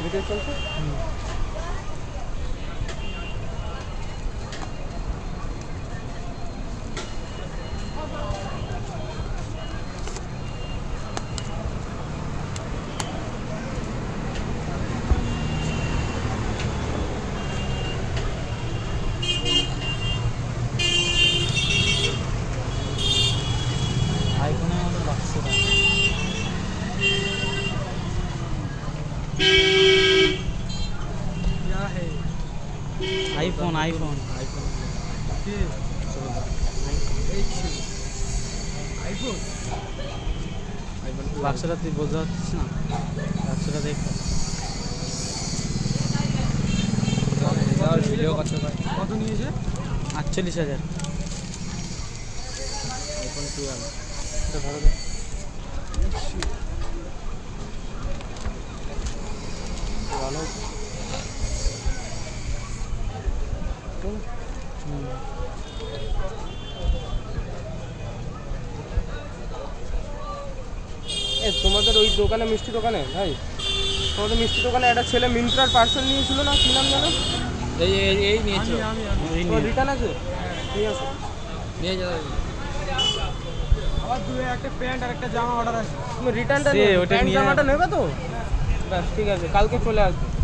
Video চলছে। আইফোনের মতো লাগছে आईफोन आईफोन आईफोन বাক্সটা তুই বোঝা যাচ্ছিস না বাক্সটা দেখ ভিডিও করতে পারে। কত নিয়েছে? 48,000 আইফোন 12 এটা ধরো দে ভালো। তোমাদের ওই দোকানে মিষ্টি দোকানে ভাই, তোমাদের মিষ্টি দোকানে একটা ছেলে মিন্ত্রার পার্সেল নিয়েছিল না, কি নাম জানো? এই নিয়েছো রিটার্ন আছে? ঠিক আছে নিয়ে যাও আবার দুই একটা প্যান্ট আর একটা জামা অর্ডার আছে। তুমি রিটার্নটা ওটা নিয়ে জামাটা নেবে তো? ব্যাস ঠিক আছে, কালকে চলে আসবে।